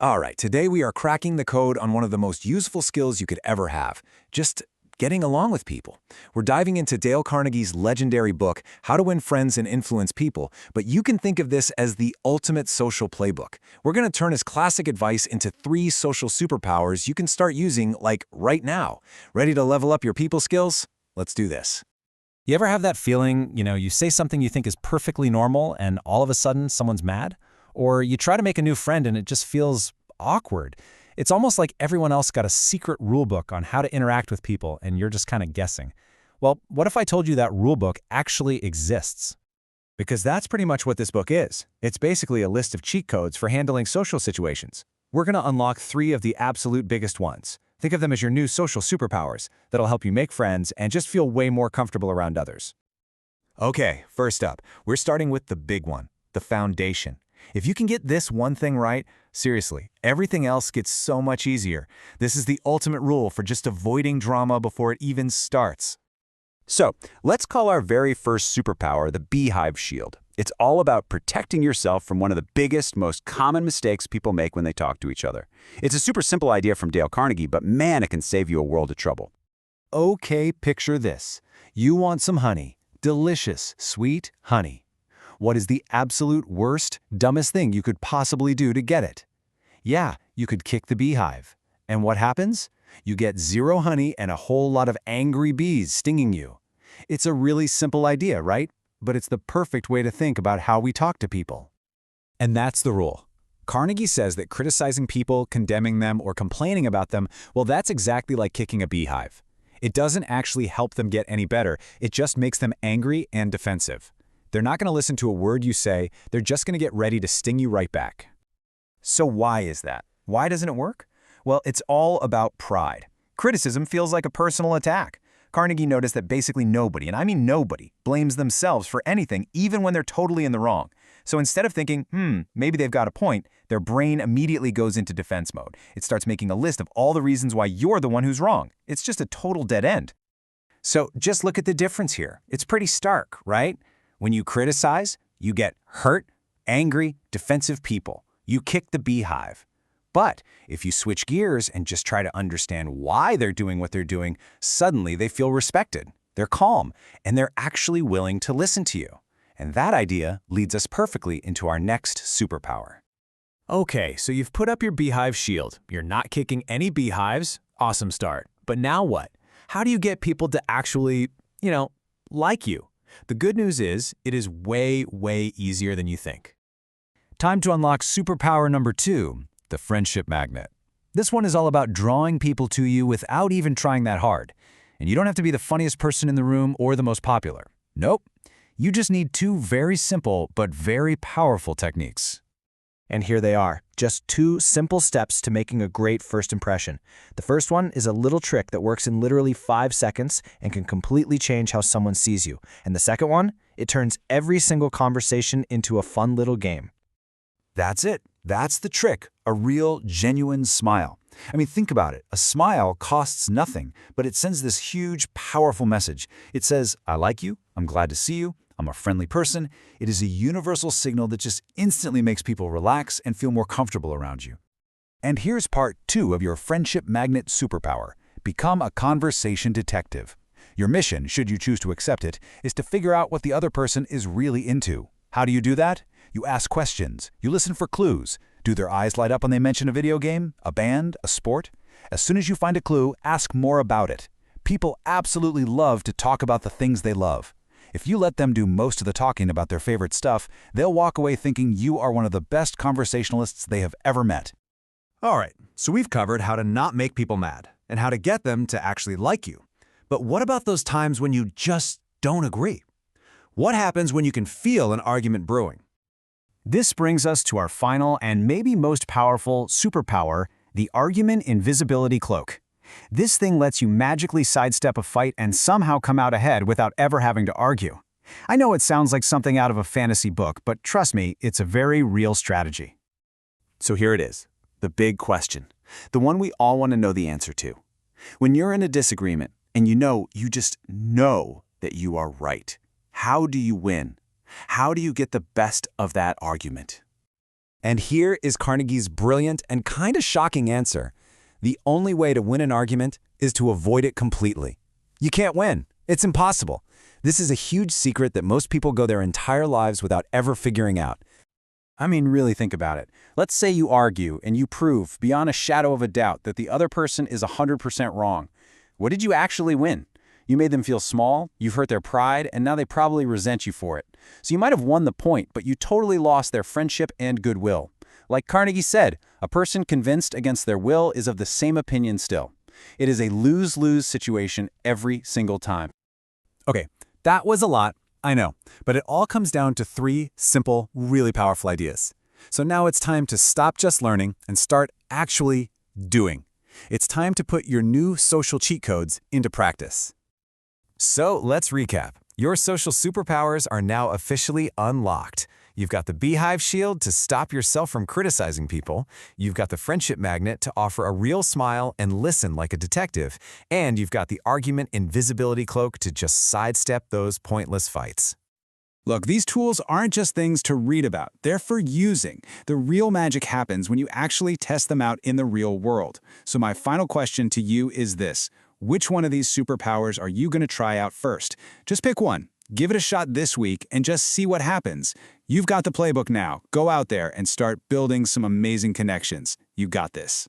All right, today we are cracking the code on one of the most useful skills you could ever have, just getting along with people. We're diving into Dale Carnegie's legendary book, How to Win Friends and Influence People, but you can think of this as the ultimate social playbook. We're going to turn his classic advice into 3 social superpowers you can start using, like, right now. Ready to level up your people skills? Let's do this. You ever have that feeling, you say something you think is perfectly normal and all of a sudden someone's mad? Or you try to make a new friend and it just feels awkward. It's almost like everyone else got a secret rule book on how to interact with people and you're just kind of guessing. Well, what if I told you that rule book actually exists? Because that's pretty much what this book is. It's basically a list of cheat codes for handling social situations. We're going to unlock 3 of the absolute biggest ones. Think of them as your new social superpowers that'll help you make friends and just feel way more comfortable around others. Okay, first up, we're starting with the big one, the foundation. If you can get this one thing right, seriously, everything else gets so much easier. This is the ultimate rule for just avoiding drama before it even starts. So, let's call our very first superpower the beehive shield. It's all about protecting yourself from one of the biggest, most common mistakes people make when they talk to each other. It's a super simple idea from Dale Carnegie, but man, it can save you a world of trouble. Okay, picture this. You want some honey. Delicious, sweet honey. What is the absolute worst, dumbest thing you could possibly do to get it? Yeah, you could kick the beehive. And what happens? You get 0 honey and a whole lot of angry bees stinging you. It's a really simple idea, right? But it's the perfect way to think about how we talk to people. And that's the rule. Carnegie says that criticizing people, condemning them, or complaining about them, well, that's exactly like kicking a beehive. It doesn't actually help them get any better. It just makes them angry and defensive. They're not going to listen to a word you say. They're just going to get ready to sting you right back. So why is that? Why doesn't it work? Well, it's all about pride. Criticism feels like a personal attack. Carnegie noticed that basically nobody, and I mean nobody, blames themselves for anything, even when they're totally in the wrong. So instead of thinking, maybe they've got a point, their brain immediately goes into defense mode. It starts making a list of all the reasons why you're the one who's wrong. It's just a total dead end. So just look at the difference here. It's pretty stark, right? When you criticize, you get hurt, angry, defensive people. You kick the beehive. But if you switch gears and just try to understand why they're doing what they're doing, suddenly they feel respected. They're calm, and they're actually willing to listen to you. And that idea leads us perfectly into our next superpower. Okay, so you've put up your beehive shield. You're not kicking any beehives. Awesome start. But now what? How do you get people to actually, like you? The good news is, it is way, way easier than you think. Time to unlock superpower number 2, the friendship magnet. This one is all about drawing people to you without even trying that hard. And you don't have to be the funniest person in the room or the most popular. Nope. You just need 2 very simple but very powerful techniques. And here they are, just 2 simple steps to making a great first impression. The first one is a little trick that works in literally 5 seconds and can completely change how someone sees you. And the second one, it turns every single conversation into a fun little game. That's it. That's the trick. A real, genuine smile. I mean, think about it. A smile costs nothing, but it sends this huge, powerful message. It says, I like you, I'm glad to see you, I'm a friendly person. It is a universal signal that just instantly makes people relax and feel more comfortable around you. And here's part 2 of your friendship magnet superpower. Become a conversation detective. Your mission, should you choose to accept it, is to figure out what the other person is really into. How do you do that? You ask questions. You listen for clues. Do their eyes light up when they mention a video game, a band, a sport? As soon as you find a clue, ask more about it. People absolutely love to talk about the things they love. If you let them do most of the talking about their favorite stuff, they'll walk away thinking you are one of the best conversationalists they have ever met. All right, so we've covered how to not make people mad and how to get them to actually like you. But what about those times when you just don't agree? What happens when you can feel an argument brewing? This brings us to our final and maybe most powerful superpower, the argument invisibility cloak. This thing lets you magically sidestep a fight and somehow come out ahead without ever having to argue. I know it sounds like something out of a fantasy book, but trust me, it's a very real strategy. So here it is, the big question, the one we all want to know the answer to. When you're in a disagreement and you just know that you are right, how do you win? How do you get the best of that argument? And here is Carnegie's brilliant and kind of shocking answer. The only way to win an argument is to avoid it completely. You can't win. It's impossible. This is a huge secret that most people go their entire lives without ever figuring out. I mean, really think about it. Let's say you argue and you prove beyond a shadow of a doubt that the other person is 100% wrong. What did you actually win? You made them feel small, you've hurt their pride, and now they probably resent you for it. So you might have won the point, but you totally lost their friendship and goodwill. Like Carnegie said, a person convinced against their will is of the same opinion still. It is a lose-lose situation every single time. Okay, that was a lot, I know, but it all comes down to 3 simple, really powerful ideas. So now it's time to stop just learning and start actually doing. It's time to put your new social cheat codes into practice. So let's recap. Your social superpowers are now officially unlocked. You've got the Beehive Shield to stop yourself from criticizing people. You've got the Friendship Magnet to offer a real smile and listen like a detective. And you've got the Argument Invisibility Cloak to just sidestep those pointless fights. Look, these tools aren't just things to read about. They're for using. The real magic happens when you actually test them out in the real world. So my final question to you is this. Which one of these superpowers are you going to try out first? Just pick one. Give it a shot this week and just see what happens. You've got the playbook now. Go out there and start building some amazing connections. You got this.